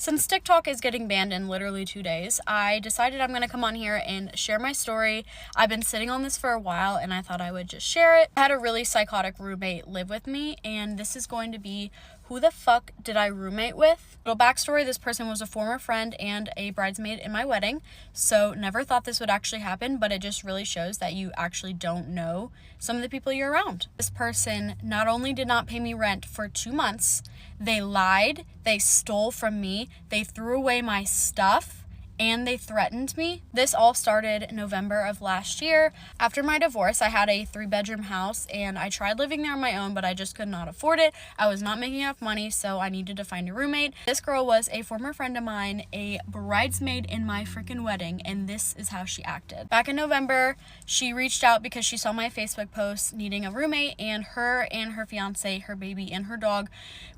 Since TikTok is getting banned in literally 2 days, I decided I'm going to come on here and share my story. I've been sitting on this for a while and I thought I would just share it. I had a really psychotic roommate live with me, and this is going to be who the fuck did I roommate with? Little backstory, this person was a former friend and a bridesmaid in my wedding, so never thought this would actually happen, but it just really shows that you actually don't know some of the people you're around. This person not only did not pay me rent for 2 months, they lied, they stole from me, they threw away my stuff, and they threatened me. This all started in November of last year. After my divorce, I had a 3-bedroom house and I tried living there on my own, but I just could not afford it. I was not making enough money, so I needed to find a roommate. This girl was a former friend of mine, a bridesmaid in my freaking wedding, and this is how she acted. Back in November, she reached out because she saw my Facebook post needing a roommate, and her fiance, her baby, and her dog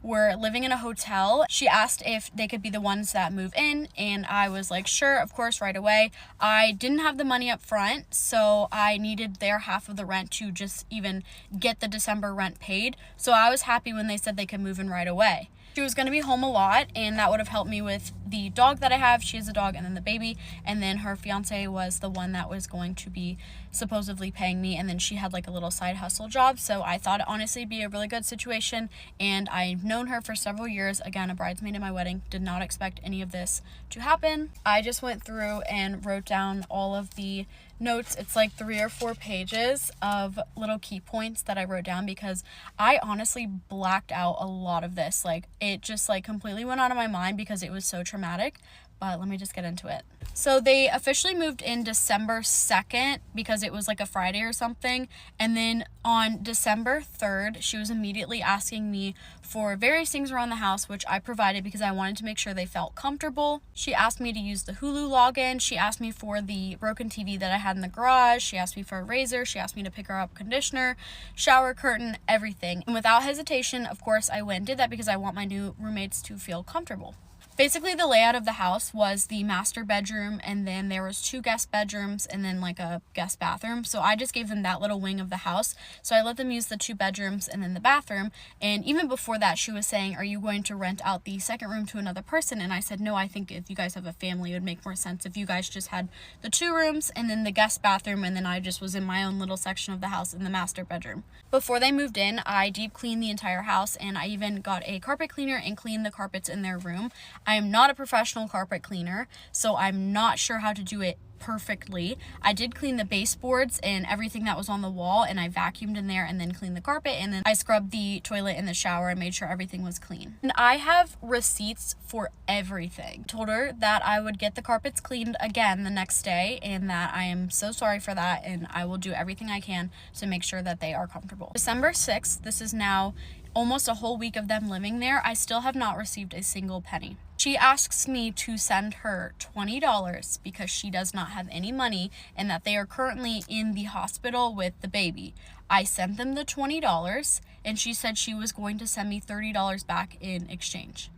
were living in a hotel. She asked if they could be the ones that move in, and I was like, sure, of course, right away. I didn't have the money up front, so I needed their half of the rent to just even get the December rent paid. So I was happy when they said they could move in right away. She was going to be home a lot, and that would have helped me with the dog that I have. She has a dog and then the baby, and then her fiance was the one that was going to be supposedly paying me, and then she had like a little side hustle job. So I thought it honestly be a really good situation, and I've known her for several years. Again, a bridesmaid in my wedding. Did not expect any of this to happen. I just went through and wrote down all of the notes. It's like 3 or 4 pages of little key points that I wrote down because I honestly blacked out a lot of this. Like, it just like completely went out of my mind because it was so traumatic. But let me just get into it. So they officially moved in December 2nd because it was like a Friday or something. And then on December 3rd, she was immediately asking me for various things around the house, which I provided because I wanted to make sure they felt comfortable. She asked me to use the Hulu login. She asked me for the broken TV that I had in the garage. She asked me for a razor. She asked me to pick her up conditioner, shower curtain, everything. And without hesitation, of course, I went and did that because I want my new roommates to feel comfortable. Basically, the layout of the house was the master bedroom, and then there was 2 guest bedrooms and then like a guest bathroom. So I just gave them that little wing of the house. So I let them use the 2 bedrooms and then the bathroom. And even before that, she was saying, are you going to rent out the second room to another person? And I said, no, I think if you guys have a family, it would make more sense if you guys just had the 2 rooms and then the guest bathroom, and then I just was in my own little section of the house in the master bedroom. Before they moved in, I deep cleaned the entire house, and I even got a carpet cleaner and cleaned the carpets in their room. I am not a professional carpet cleaner, so I'm not sure how to do it perfectly. I did clean the baseboards and everything that was on the wall, and I vacuumed in there and then cleaned the carpet, and then I scrubbed the toilet and the shower and made sure everything was clean. And I have receipts for everything. Told her that I would get the carpets cleaned again the next day, and that I am so sorry for that, and I will do everything I can to make sure that they are comfortable. December 6th, this is now almost a whole week of them living there. I still have not received a single penny. She asks me to send her $20 because she does not have any money and that they are currently in the hospital with the baby. I sent them the $20, and she said she was going to send me $30 back in exchange.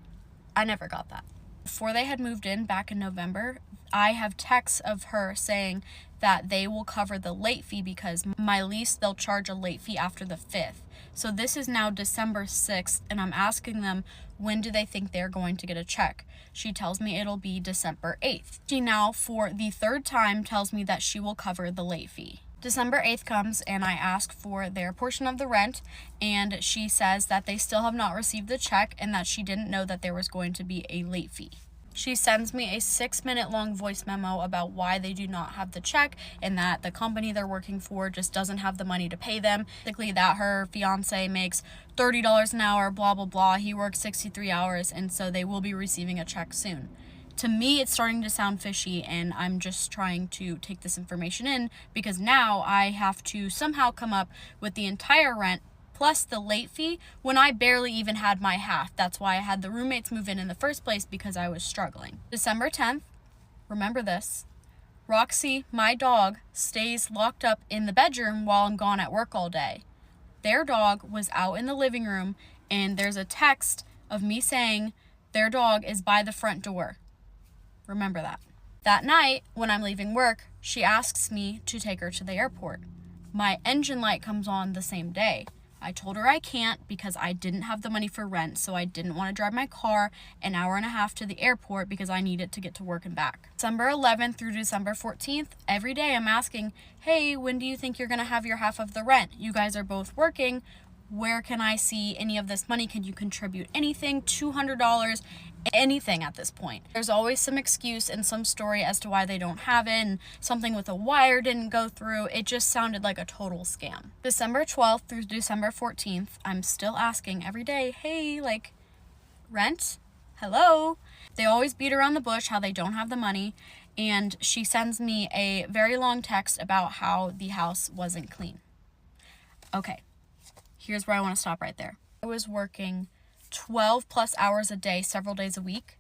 I never got that. Before they had moved in back in November, I have texts of her saying that they will cover the late fee because my lease, they'll charge a late fee after the 5th. So this is now December 6th, and I'm asking them, when do they think they're going to get a check? She tells me it'll be December 8th. She now, for the 3rd time, tells me that she will cover the late fee. December 8th comes, and I ask for their portion of the rent, and she says that they still have not received the check and that she didn't know that there was going to be a late fee. She sends me a 6-minute long voice memo about why they do not have the check and that the company they're working for just doesn't have the money to pay them. Basically, that her fiance makes $30 an hour, blah, blah, blah. He works 63 hours, and so they will be receiving a check soon. To me, it's starting to sound fishy, and I'm just trying to take this information in because now I have to somehow come up with the entire rent plus the late fee when I barely even had my half. That's why I had the roommates move in the first place, because I was struggling. December 10th, remember this, Roxy, my dog, stays locked up in the bedroom while I'm gone at work all day. Their dog was out in the living room, and there's a text of me saying their dog is by the front door. Remember that. That night, when I'm leaving work, she asks me to take her to the airport. My engine light comes on the same day. I told her I can't because I didn't have the money for rent, so I didn't want to drive my car an hour and a half to the airport because I needed to get to work and back. December 11th through December 14th, every day I'm asking, hey, when do you think you're going to have your half of the rent? You guys are both working. Where can I see any of this money? Can you contribute anything? $200, anything at this point. There's always some excuse and some story as to why they don't have it, and something with a wire didn't go through. It just sounded like a total scam. December 12th through December 14th, I'm still asking every day, hey, like, rent? Hello? They always beat around the bush how they don't have the money, and she sends me a very long text about how the house wasn't clean. Okay. Here's where I want to stop right there. I was working 12 plus hours a day, several days a week,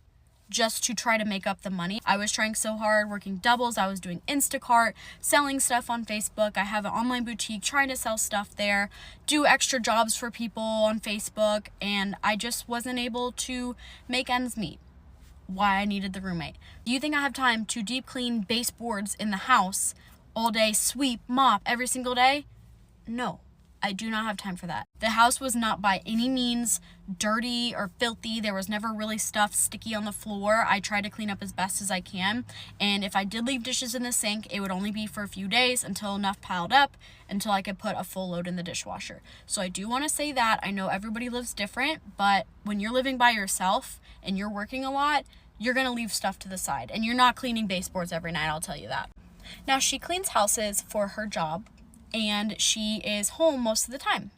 just to try to make up the money. I was trying so hard, working doubles. I was doing Instacart, selling stuff on Facebook. I have an online boutique, trying to sell stuff there, do extra jobs for people on Facebook, and I just wasn't able to make ends meet. Why I needed the roommate. Do you think I have time to deep clean baseboards in the house all day, sweep, mop every single day? No. I do not have time for that. The house was not by any means dirty or filthy. There was never really stuff sticky on the floor. I tried to clean up as best as I can. And if I did leave dishes in the sink, it would only be for a few days until enough piled up until I could put a full load in the dishwasher. So I do want to say that. I know everybody lives different, but when you're living by yourself and you're working a lot, you're going to leave stuff to the side. And you're not cleaning baseboards every night, I'll tell you that. Now, she cleans houses for her job, and she is home most of the time.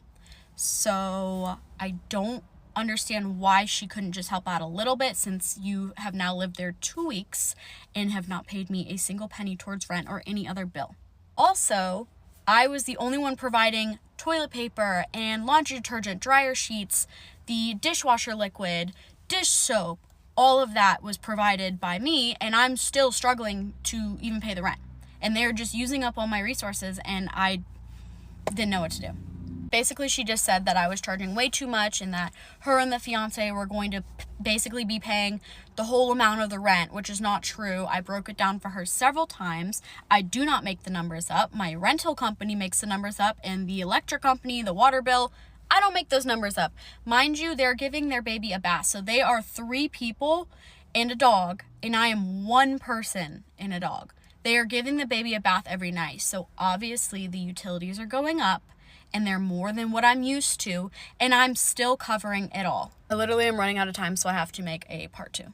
So I don't understand why she couldn't just help out a little bit, since you have now lived there 2 weeks and have not paid me a single penny towards rent or any other bill. Also, I was the only one providing toilet paper and laundry detergent, dryer sheets, the dishwasher liquid, dish soap. All of that was provided by me, and I'm still struggling to even pay the rent. And they're just using up all my resources, and I didn't know what to do. Basically, she just said that I was charging way too much and that her and the fiance were going to basically be paying the whole amount of the rent, which is not true. I broke it down for her several times. I do not make the numbers up. My rental company makes the numbers up, and the electric company, the water bill, I don't make those numbers up. Mind you, they're giving their baby a bath. So they are 3 people and a dog, and I am 1 person and a dog. They are giving the baby a bath every night. So obviously the utilities are going up, and they're more than what I'm used to, and I'm still covering it all. I literally am running out of time, so I have to make a part 2.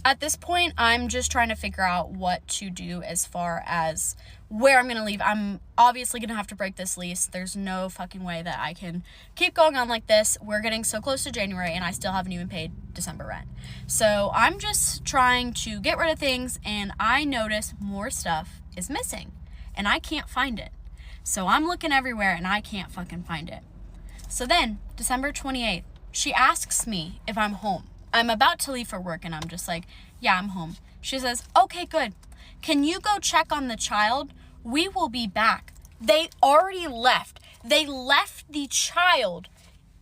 At this point, I'm just trying to figure out what to do as far as where I'm going to leave. I'm obviously going to have to break this lease. There's no fucking way that I can keep going on like this. We're getting so close to January, and I still haven't even paid December rent. So I'm just trying to get rid of things, and I notice more stuff is missing, and I can't find it. So I'm looking everywhere, and I can't fucking find it. So then, December 28th, she asks me if I'm home. I'm about to leave for work, and I'm just like, yeah, I'm home. She says, okay, good. Can you go check on the child? We will be back. They already left. They left the child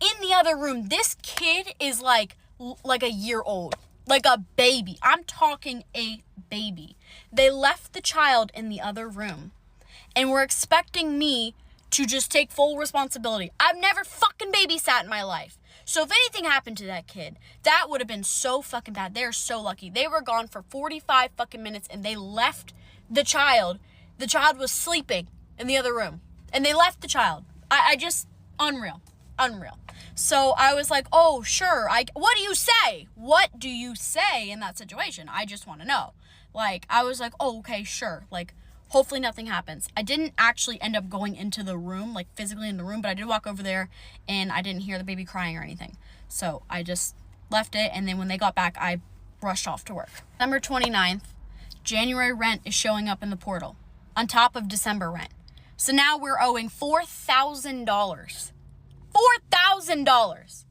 in the other room. This kid is like a year old, like a baby. I'm talking a baby. They left the child in the other room, and were expecting me to just take full responsibility. I've never fucking babysat in my life. So if anything happened to that kid, that would have been so fucking bad. They're so lucky. They were gone for 45 fucking minutes, and they left the child. The child was sleeping in the other room, and they left the child. I just, unreal. So I was like, oh, sure. What do you say? What do you say in that situation? I just want to know. Like, I was like, oh, okay, sure. Like, hopefully nothing happens. I didn't actually end up going into the room, like physically in the room, but I did walk over there, and I didn't hear the baby crying or anything. So I just left it, and then when they got back, I rushed off to work. December 29th, January rent is showing up in the portal on top of December rent. So now we're owing $4,000. $4,000.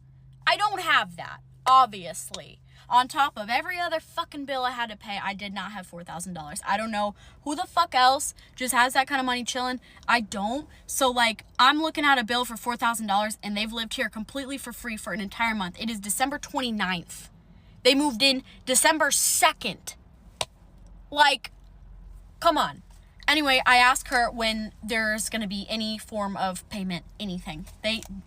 I don't have that, obviously. On top of every other fucking bill I had to pay, I did not have $4,000. I don't know who the fuck else just has that kind of money chilling. I don't. So, like, I'm looking at a bill for $4,000, and they've lived here completely for free for an entire month. It is December 29th. They moved in December 2nd. Like, come on. Anyway, I ask her when there's going to be any form of payment, anything.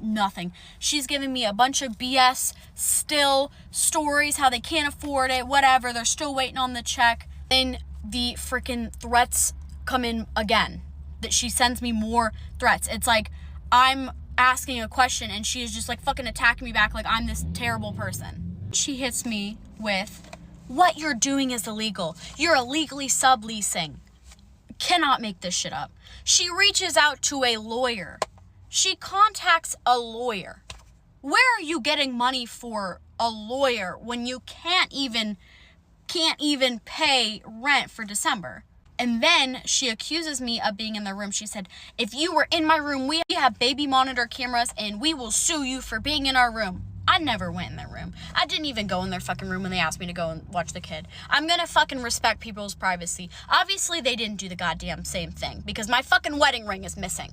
Nothing. She's giving me a bunch of BS, still stories, how they can't afford it, whatever. They're still waiting on the check. Then the freaking threats come in again. That she sends me more threats. It's like I'm asking a question and she is just like fucking attacking me back like I'm this terrible person. She hits me with, what you're doing is illegal. You're illegally subleasing. Cannot make this shit up. She reaches out to a lawyer. She contacts a lawyer. Where are you getting money for a lawyer when you can't even pay rent for December? And then she accuses me of being in the room. She said, if you were in my room, we have baby monitor cameras and we will sue you for being in our room. I never went in their room. I didn't even go in their fucking room when they asked me to go and watch the kid. I'm gonna fucking respect people's privacy. Obviously, they didn't do the goddamn same thing because my fucking wedding ring is missing.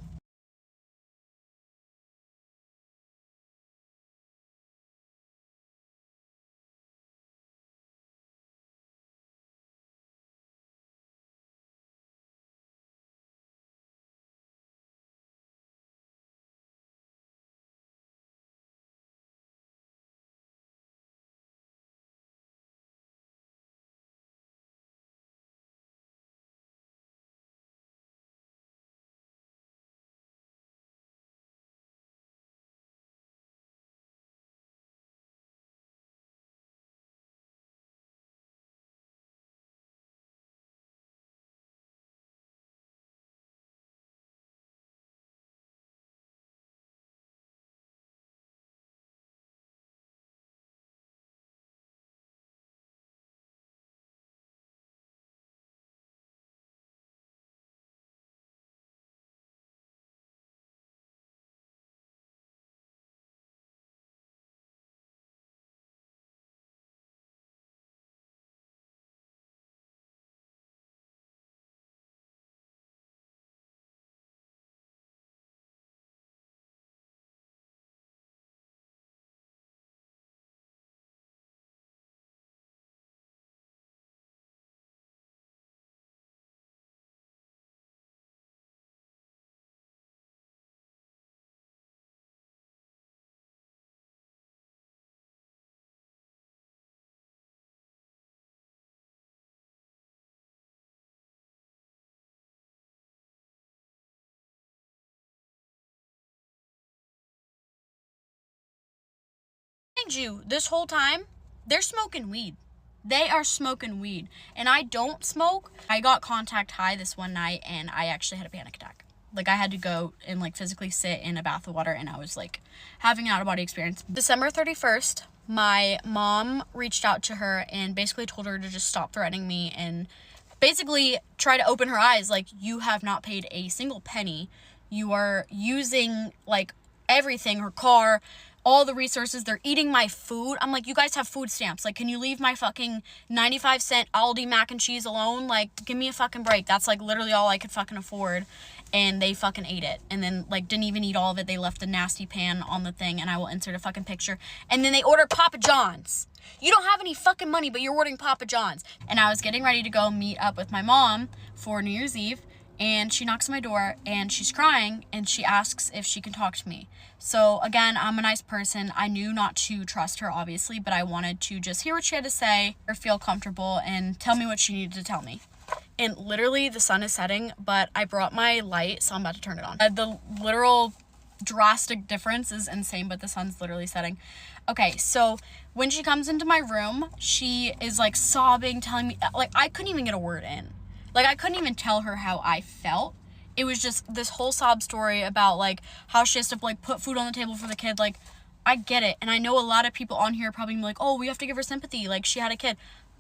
Mind you, this whole time, they're smoking weed. They are smoking weed. And I don't smoke. I got contact high this one night and I actually had a panic attack. Like I had to go and like physically sit in a bath of water and I was like having an out of body experience. December 31st, my mom reached out to her and basically told her to just stop threatening me and basically try to open her eyes. Like, you have not paid a single penny. You are using like everything, her car, all the resources. They're eating my food. I'm like, you guys have food stamps. Like, can you leave my fucking 95-cent Aldi mac and cheese alone? Like, give me a fucking break. That's like literally all I could fucking afford. And they fucking ate it. And then like didn't even eat all of it. They left the nasty pan on the thing, and I will insert a fucking picture. And then they ordered Papa John's. You don't have any fucking money, but you're ordering Papa John's. And I was getting ready to go meet up with my mom for New Year's Eve. And she knocks on my door and she's crying and she asks if she can talk to me. So again, I'm a nice person. I knew not to trust her, obviously, but I wanted to just hear what she had to say or feel comfortable and tell me what she needed to tell me. And literally the sun is setting, but I brought my light, so I'm about to turn it on. The literal drastic difference is insane, but the sun's literally setting. Okay, so when she comes into my room, she is like sobbing, telling me, like, I couldn't even get a word in. Like, I couldn't even tell her how I felt. It was just this whole sob story about, like, how she has to, like, put food on the table for the kid. Like, I get it. And I know a lot of people on here are probably like, oh, we have to give her sympathy. Like, she had a kid.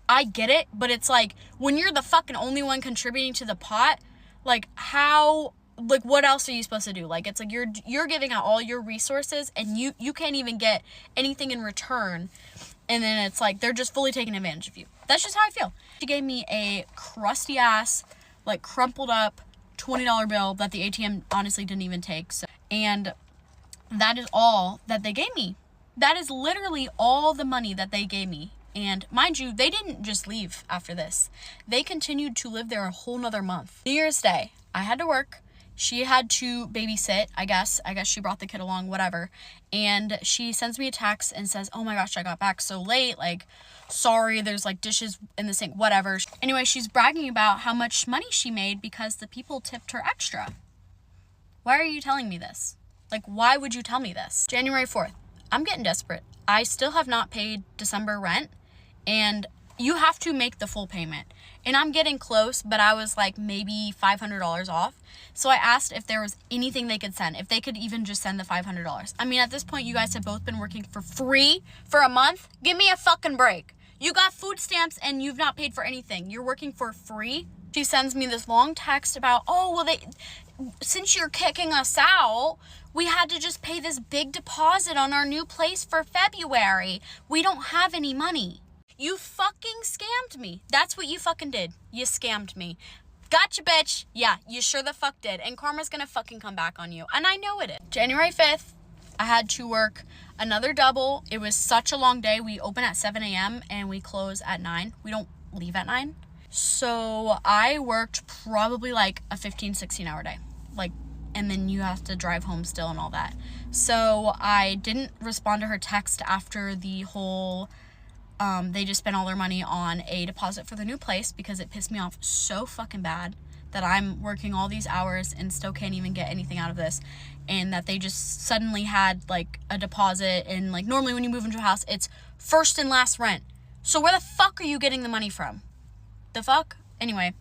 I get it. But it's like, when you're the fucking only one contributing to the pot, like, how, like, what else are you supposed to do? Like, it's like you're giving out all your resources and you can't even get anything in return. And then it's like, they're just fully taking advantage of you. That's just how I feel. She gave me a crusty ass, like, crumpled up $20 bill that the ATM honestly didn't even take. So, and that is all that they gave me. That is literally all the money that they gave me And mind you, they didn't just leave after this. They continued to live there a whole nother month. New Year's Day, I had to work. She had to babysit, I guess she brought the kid along, whatever. And she sends me a text and says, oh my gosh, I got back so late. Like, sorry, there's like dishes in the sink, whatever. Anyway, she's bragging about how much money she made because the people tipped her extra. Why are you telling me this? Like, why would you tell me this? January 4th, I'm getting desperate. I still have not paid December rent, and you have to make the full payment. And I'm getting close, but I was like maybe $500 off. So I asked if there was anything they could send, if they could even just send the $500. I mean, at this point, you guys have both been working for free for a month. Give me a fucking break. You got food stamps and you've not paid for anything. You're working for free. She sends me this long text about, oh, well, since you're kicking us out, we had to just pay this big deposit on our new place for February. We don't have any money. You fucking scammed me. That's what you fucking did. You scammed me. Gotcha, bitch. Yeah, you sure the fuck did. And karma's gonna fucking come back on you. And I know it is. January 5th, I had to work another double. It was such a long day. We open at 7 a.m. and we close at 9. We don't leave at 9. So I worked probably like a 15, 16-hour day. Like, and then you have to drive home still and all that. So I didn't respond to her text after the whole... they just spent all their money on a deposit for the new place because it pissed me off so fucking bad that I'm working all these hours and still can't even get anything out of this, and that they just suddenly had like a deposit, and like normally when you move into a house it's first and last rent. So where the fuck are you getting the money from? The fuck? Anyway,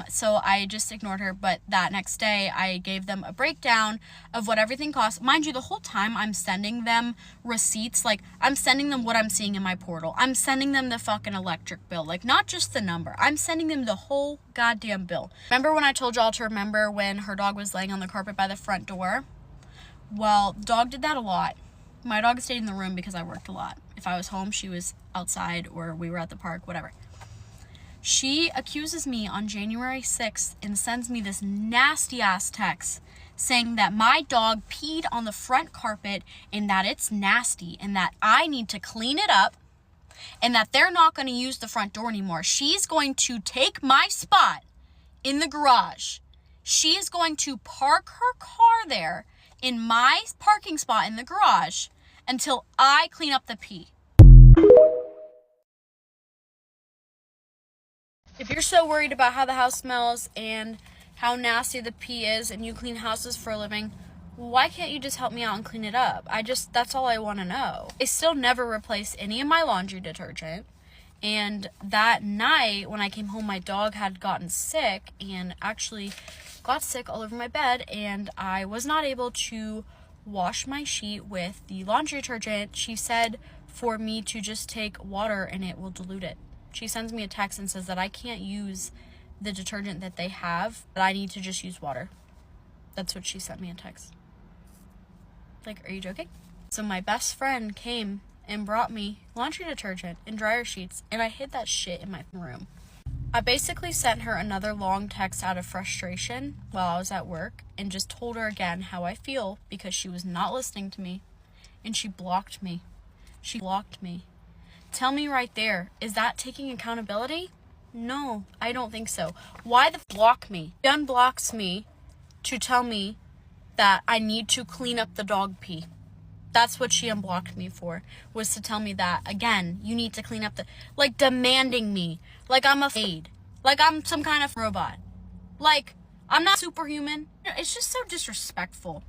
so I just ignored her, but that next day I gave them a breakdown of what everything costs. Mind you, the whole time I'm sending them receipts, like I'm sending them what I'm seeing in my portal. I'm sending them the fucking electric bill, like not just the number. I'm sending them the whole goddamn bill. Remember when I told y'all to remember when her dog was laying on the carpet by the front door? Well, dog did that a lot. My dog stayed in the room because I worked a lot. If I was home, she was outside or we were at the park, whatever. She accuses me on January 6th and sends me this nasty ass text saying that my dog peed on the front carpet and that it's nasty and that I need to clean it up and that they're not going to use the front door anymore. She's going to take my spot in the garage. She is going to park her car there in my parking spot in the garage until I clean up the pee. If you're so worried about how the house smells and how nasty the pee is and you clean houses for a living, why can't you just help me out and clean it up? That's all I want to know. I still never replaced any of my laundry detergent. And that night when I came home, my dog had gotten sick and actually got sick all over my bed, and I was not able to wash my sheet with the laundry detergent. She said for me to just take water and it will dilute it. She sends me a text and says that I can't use the detergent that they have, that I need to just use water. That's what she sent me a text. Like, are you joking? So my best friend came and brought me laundry detergent and dryer sheets, and I hid that shit in my room. I basically sent her another long text out of frustration while I was at work and just told her again how I feel because she was not listening to me, and she blocked me. She blocked me. Tell me right there, is that taking accountability? No, I don't think so. Why the block me? She unblocks me to tell me that I need to clean up the dog pee. That's what she unblocked me for, was to tell me that, again, you need to clean up like demanding me, like I'm a maid, like I'm some kind of robot, like I'm not superhuman. It's just so disrespectful.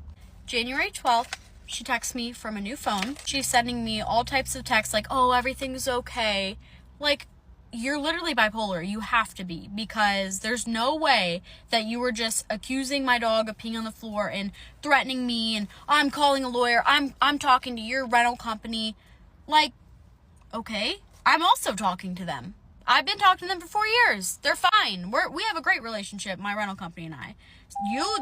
January 12th, she texts me from a new phone. She's sending me all types of texts like, oh, everything's okay. Like, you're literally bipolar. You have to be, because there's no way that you were just accusing my dog of peeing on the floor and threatening me and I'm calling a lawyer. I'm talking to your rental company. Like, okay, I'm also talking to them. I've been talking to them for 4 years. They're fine. We have a great relationship, my rental company and I.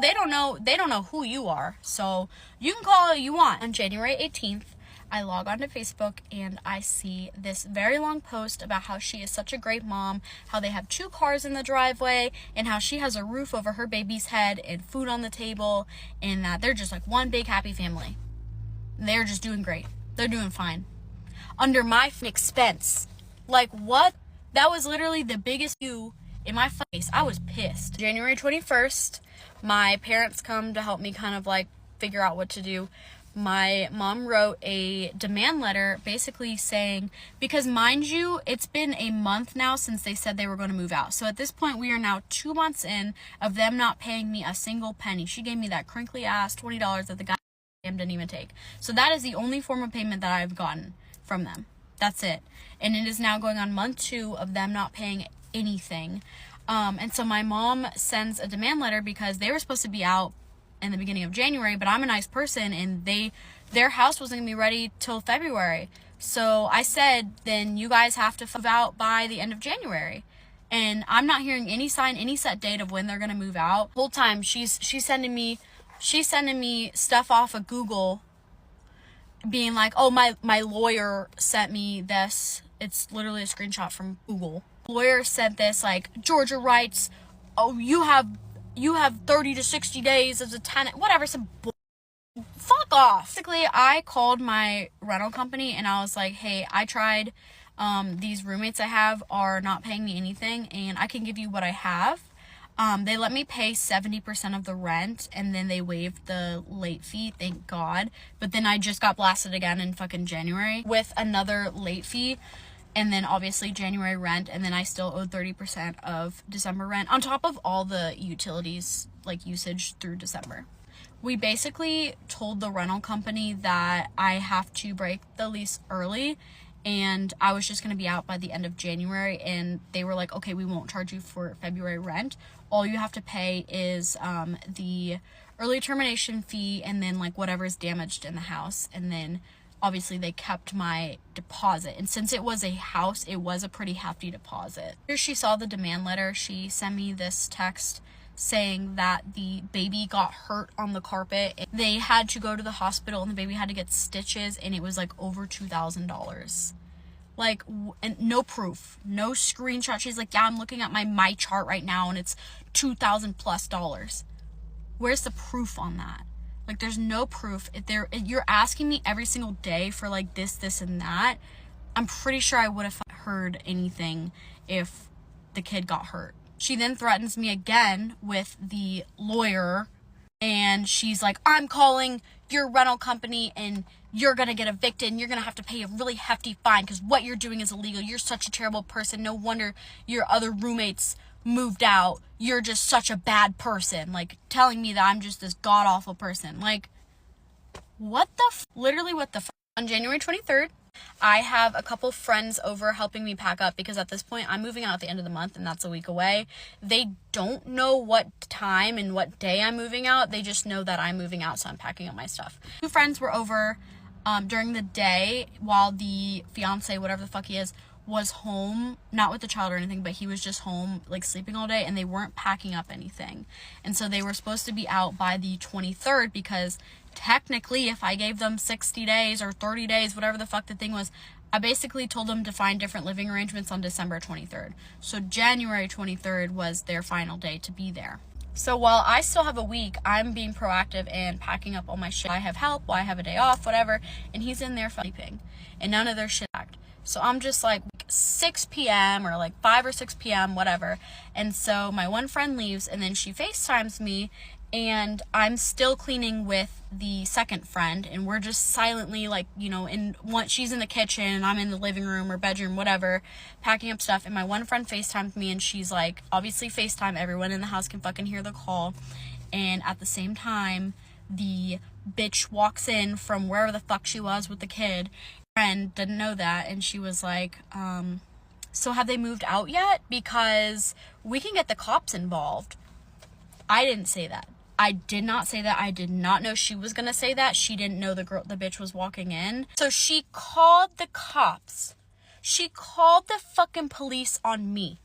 They don't know who you are. So you can call it you want. On January 18th, I log onto Facebook and I see this very long post about how she is such a great mom, how they have 2 cars in the driveway, and how she has a roof over her baby's head and food on the table, and that they're just like one big happy family. They're just doing great. They're doing fine. Under my expense. Like, what? That was literally the biggest U in my face. I was pissed. January 21st, my parents come to help me kind of like figure out what to do. My mom wrote a demand letter basically saying, because mind you, it's been a month now since they said they were going to move out. So at this point, we are now 2 months in of them not paying me a single penny. She gave me that crinkly ass $20 that the guy didn't even take. So that is the only form of payment that I've gotten from them. That's it. And it is now going on month 2 of them not paying anything. And so my mom sends a demand letter because they were supposed to be out in the beginning of January, but I'm a nice person and their house wasn't gonna be ready till February. So I said, then you guys have to move out by the end of January. And I'm not hearing any sign, any set date of when they're gonna move out. The whole time she's sending me stuff off of Google being like, oh, my lawyer sent me this. It's literally a screenshot from Google. Lawyer said this, like, Georgia writes, oh, you have 30 to 60 days as a tenant, whatever, some fuck off. Basically, I called my rental company and I was like, hey, I tried, these roommates I have are not paying me anything and I can give you what I have. They let me pay 70% of the rent and then they waived the late fee, thank God. But then I just got blasted again in fucking January with another late fee. And then obviously January rent, and then I still owed 30% of December rent on top of all the utilities, like usage through December. We basically told the rental company that I have to break the lease early and I was just going to be out by the end of January, and they were like, okay, we won't charge you for February rent. All you have to pay is the early termination fee and then like whatever's damaged in the house, and then obviously they kept my deposit. And since it was a house, it was a pretty hefty deposit. After she saw the demand letter, she sent me this text saying that the baby got hurt on the carpet. They had to go to the hospital and the baby had to get stitches and it was like over $2,000. Like, and no proof, no screenshot. She's like, yeah, I'm looking at my chart right now and it's $2,000+. Where's the proof on that? Like, there's no proof. If you're asking me every single day for like this and that, I'm pretty sure I would have heard anything if the kid got hurt. She then threatens me again with the lawyer, and she's like, I'm calling your rental company and you're gonna get evicted and you're gonna have to pay a really hefty fine because what you're doing is illegal. You're such a terrible person. No wonder your other roommates moved out. You're just such a bad person. Like, telling me that I'm just this god-awful person. Like, what the literally what the On January 23rd, I have a couple friends over helping me pack up because at this point I'm moving out at the end of the month and that's a week away. They don't know what time and what day I'm moving out. They just know that I'm moving out, so I'm packing up my stuff. 2 friends were over during the day while the fiance, whatever the fuck he is, was home, not with the child or anything, but he was just home, like, sleeping all day, and they weren't packing up anything. And so they were supposed to be out by the 23rd because technically if I gave them 60 days or 30 days, whatever the fuck the thing was, I basically told them to find different living arrangements on December 23rd. So January 23rd was their final day to be there. So while I still have a week, I'm being proactive and packing up all my shit. I have help, I have a day off, whatever, and he's in there sleeping, and none of their shit packed. So I'm just like 6 p.m. or like 5 or 6 p.m., whatever. And so my one friend leaves and then she FaceTimes me and I'm still cleaning with the second friend and we're just silently, like, you know, she's in the kitchen and I'm in the living room or bedroom, whatever, packing up stuff. And my one friend FaceTimes me and she's like, obviously FaceTime, everyone in the house can fucking hear the call. And at the same time, the bitch walks in from wherever the fuck she was with the kid. Friend didn't know that, and she was like, so have they moved out yet? Because we can get the cops involved. I didn't say that. I did not say that. I did not know she was gonna say that. She didn't know the bitch was walking in. So she called the cops. She called the fucking police on me.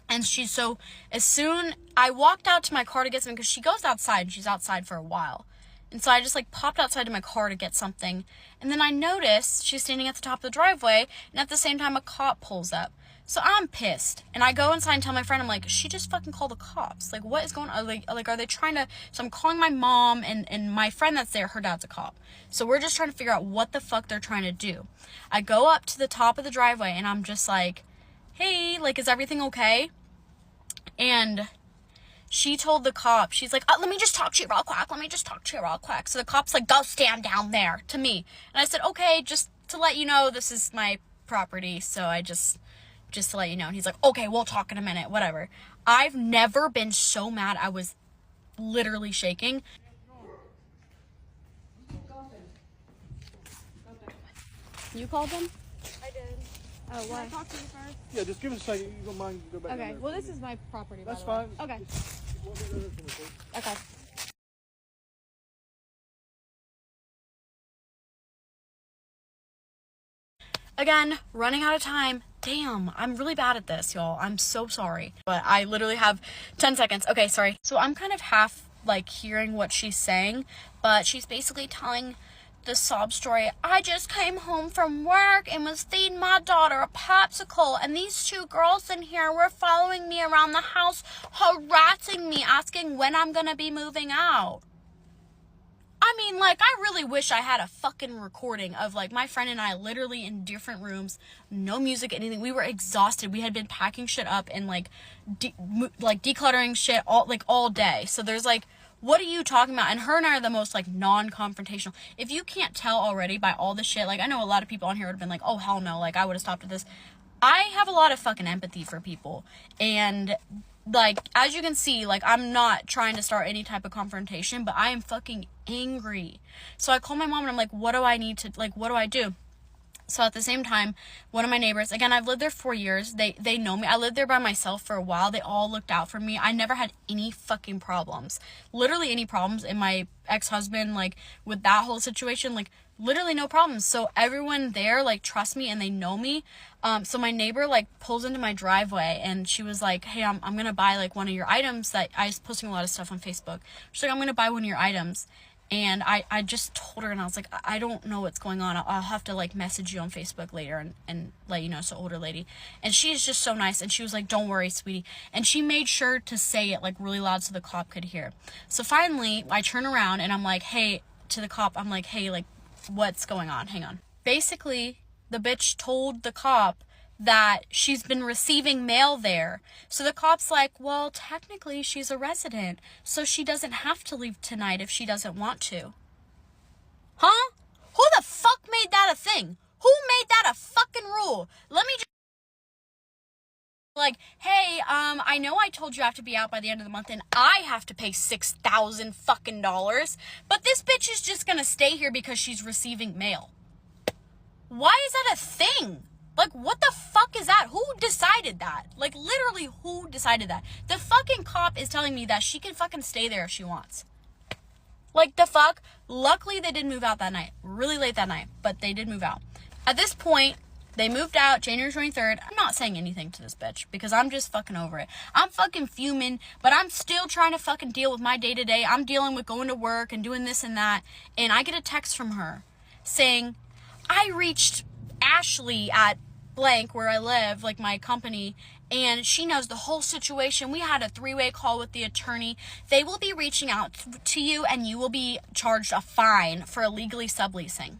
And so as soon I walked out to my car to get something, because she goes outside and she's outside for a while. And so I just like popped outside to my car to get something. And then I noticed she's standing at the top of the driveway. And at the same time, a cop pulls up. So I'm pissed, and I go inside and tell my friend, I'm like, she just fucking called the cops. Like, what is going on? Like, are they trying to? So I'm calling my mom and my friend that's there. Her dad's a cop. So we're just trying to figure out what the fuck they're trying to do. I go up to the top of the driveway, and I'm just like, hey, like, is everything okay? And she told the cop, she's like, let me just talk to you real quick. So the cop's like, go stand down there, to me. And I said, okay, just to let you know, this is my property, so I just to let you know. And he's like, okay, we'll talk in a minute, whatever. I've never been so mad. I was literally shaking. You called them? I did. Oh, why? Can I talk to you first? Yeah, just give us a second. You don't mind, go back. Okay. Well, this is my property. That's fine. Okay. Okay. Again, running out of time. Damn, I'm really bad at this, y'all. I'm so sorry. But I literally have 10 seconds. Okay, sorry. So I'm kind of half, like, hearing what she's saying, but she's basically telling the sob story. I just came home from work and was feeding my daughter a popsicle, and these two girls in here were following me around the house, harassing me, asking when I'm gonna be moving out. I mean, like, I really wish I had a fucking recording of, like, my friend and I literally in different rooms, no music, anything. We were exhausted. We had been packing shit up and, like, decluttering shit all day. So there's, like, what are you talking about? And her and I are the most, like, non-confrontational. If you can't tell already by all the shit, like, I know a lot of people on here would have been like, oh, hell no, like, I would have stopped at this. I have a lot of fucking empathy for people. And, like, as you can see, like, I'm not trying to start any type of confrontation, but I am fucking angry. So I call my mom and I'm like, what do I need to, like, what do I do? So at the same time, one of my neighbors, again, I've lived there 4 years. They know me. I lived there by myself for a while. They all looked out for me. I never had any fucking problems. Literally any problems. And my ex-husband, like, with that whole situation, like, literally no problems. So everyone there, like, trusts me and they know me. So my neighbor, like, pulls into my driveway and she was like, hey, I'm going to buy, like, one of your items. That I was posting a lot of stuff on Facebook. She's like, I'm going to buy one of your items. And I just told her, and I was like, I don't know what's going on. I'll have to, like, message you on Facebook later and let you know. It's an older lady. And she's just so nice. And she was like, don't worry, sweetie. And she made sure to say it, like, really loud so the cop could hear. So finally, I turn around and I'm like, hey, to the cop, I'm like, hey, like, what's going on? Hang on. Basically, the bitch told the cop that she's been receiving mail there. So the cop's like, well, technically she's a resident, so she doesn't have to leave tonight if she doesn't want to. Huh? Who the fuck made that a thing? Who made that a fucking rule? Let me just, like, hey, I know I told you I have to be out by the end of the month and I have to pay $6,000 fucking dollars, but this bitch is just gonna stay here because she's receiving mail. Why is that a thing? Like, what the fuck is that? Who decided that? Like, literally, who decided that? The fucking cop is telling me that she can fucking stay there if she wants. Like, the fuck? Luckily, they did move out that night. Really late that night, but they did move out. At this point, they moved out January 23rd. I'm not saying anything to this bitch because I'm just fucking over it. I'm fucking fuming, but I'm still trying to fucking deal with my day-to-day. I'm dealing with going to work and doing this and that, and I get a text from her saying, I reached Ashley at blank where I live, like my company, and she knows the whole situation. We had a 3-way call with the attorney. They will be reaching out to you and you will be charged a fine for illegally subleasing.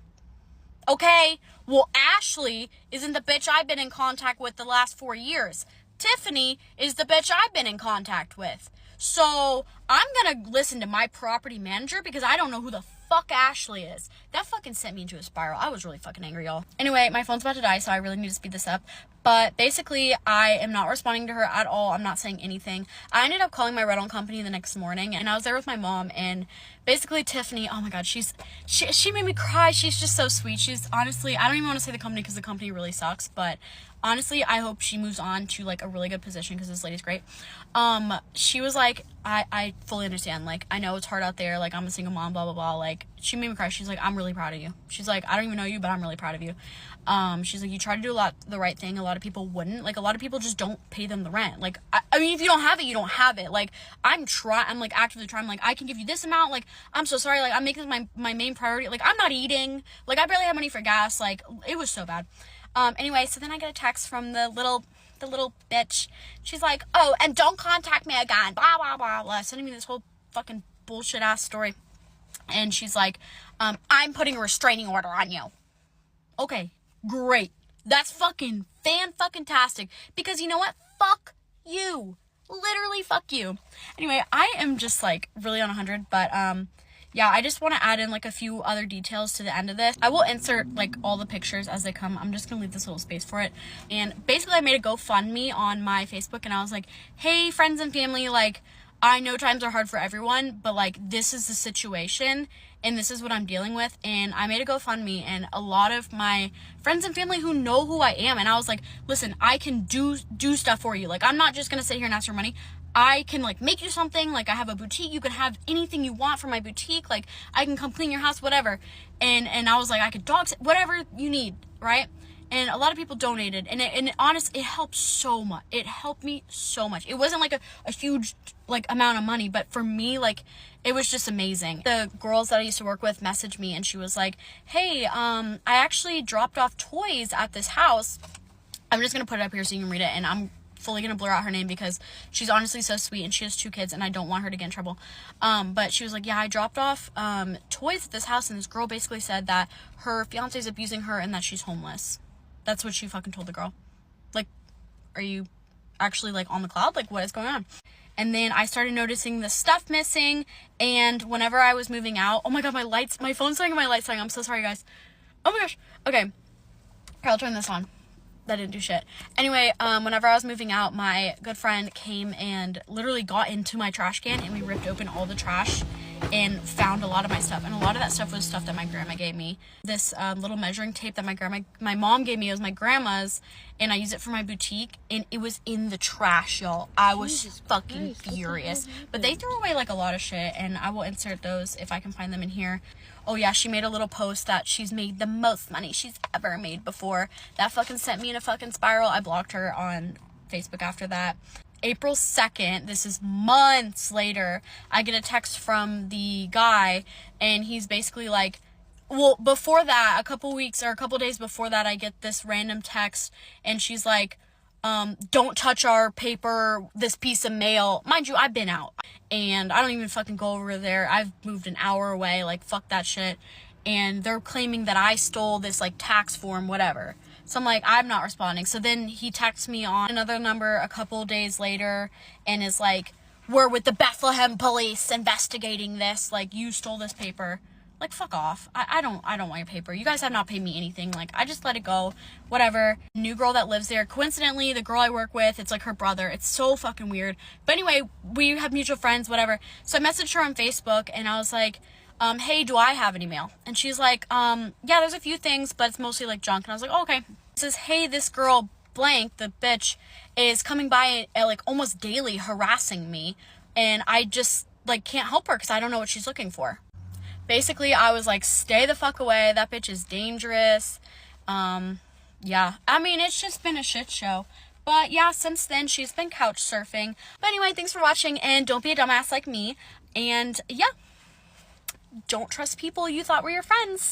Okay? Well, Ashley isn't the bitch I've been in contact with the last 4 years. Tiffany is the bitch I've been in contact with. So I'm gonna listen to my property manager because I don't know who the fuck Ashley is. That fucking sent me into a spiral. I was really fucking angry, y'all. Anyway, my phone's about to die, so I really need to speed this up. But basically, I am not responding to her at all. I'm not saying anything. I ended up calling my rental company the next morning, and I was there with my mom, and basically Tiffany, oh my god, she made me cry. She's just so sweet. She's honestly, I don't even want to say the company because the company really sucks, but honestly, I hope she moves on to, like, a really good position because this lady's great. She was like, I fully understand. Like, I know it's hard out there. Like, I'm a single mom, blah, blah, blah. Like, she made me cry. She's like, I'm really proud of you. She's like, I don't even know you, but I'm really proud of you. She's like, you try to do the right thing. A lot of people wouldn't. Like, a lot of people just don't pay them the rent. Like, I mean, if you don't have it, you don't have it. Like, I'm like, actively trying. Like, I can give you this amount. Like, I'm so sorry. Like, I'm making this my main priority. Like, I'm not eating. Like, I barely have money for gas. Like, it was so bad. Anyway, so then I get a text from the little the little bitch. She's like, oh, and don't contact me again, blah, blah, blah, blah, sending me this whole fucking bullshit ass story. And she's like, I'm putting a restraining order on you. Okay, great. That's fucking fan-fucking-tastic. Because you know what? Fuck you. Literally fuck you. Anyway, I am just like really on 100, but yeah, I just want to add in like a few other details to the end of this. I will insert like all the pictures as they come. I'm just gonna leave this little space for it. And basically I made a GoFundMe on my Facebook, and I was like, hey, friends and family, like, I know times are hard for everyone, but like this is the situation and this is what I'm dealing with. And I made a GoFundMe, and a lot of my friends and family who know who I am, and I was like, listen, I can do stuff for you. Like, I'm not just gonna sit here and ask for money. I can like make you something. Like, I have a boutique. You can have anything you want from my boutique. Like, I can come clean your house, whatever. And I was like, I could dog sit, whatever you need, right? And a lot of people donated, and it helped so much. It helped me so much. It wasn't like a huge like amount of money, but for me, like, it was just amazing. The girls that I used to work with messaged me, and she was like, hey, I actually dropped off toys at this house. I'm just gonna put it up here so you can read it, and I'm fully gonna blur out her name because she's honestly so sweet, and she has 2 kids, and I don't want her to get in trouble. But she was like, yeah, I dropped off toys at this house, and this girl basically said that her fiance is abusing her and that she's homeless. That's what she fucking told the girl. Like, are you actually like on the cloud? Like, what is going on? And then I started noticing the stuff missing, and whenever I was moving out, oh my god, my phone's dying and my light's dying. I'm so sorry, guys. Oh my gosh. Okay. Here, I'll turn this on. That didn't do shit. Anyway, whenever I was moving out, my good friend came and literally got into my trash can, and we ripped open all the trash and found a lot of my stuff. And a lot of that stuff was stuff that my grandma gave me. This little measuring tape that my mom gave me, it was my grandma's, and I used it for my boutique, and it was in the trash, y'all. I was fucking furious. But they threw away like a lot of shit, and I will insert those if I can find them in here. Oh yeah, she made a little post that she's made the most money she's ever made before. That fucking sent me in a fucking spiral. I blocked her on Facebook after that. April 2nd, this is months later, I get a text from the guy, and he's basically like, well, before that, a couple days before that, I get this random text, and she's like, don't touch our paper, this piece of mail. Mind you, I've been out, and I don't even fucking go over there. I've moved an hour away, like, fuck that shit. And they're claiming that I stole this, like, tax form, whatever. So I'm like, I'm not responding. So then he texts me on another number a couple days later and is like, we're with the Bethlehem police investigating this. Like, you stole this paper. Like, fuck off. I don't want your paper. You guys have not paid me anything. Like, I just let it go. Whatever. New girl that lives there. Coincidentally, the girl I work with, it's like her brother. It's so fucking weird. But anyway, we have mutual friends, whatever. So I messaged her on Facebook, and I was like, hey, do I have an email? And she's like, yeah, there's a few things, but it's mostly like junk. And I was like, oh, okay. It says, hey, this girl blank, the bitch, is coming by like almost daily harassing me, and I just like can't help her because I don't know what she's looking for. Basically, I was like, stay the fuck away. That bitch is dangerous. Yeah, I mean, it's just been a shit show. But yeah, since then, she's been couch surfing. But anyway, thanks for watching, and don't be a dumbass like me. And yeah, don't trust people you thought were your friends.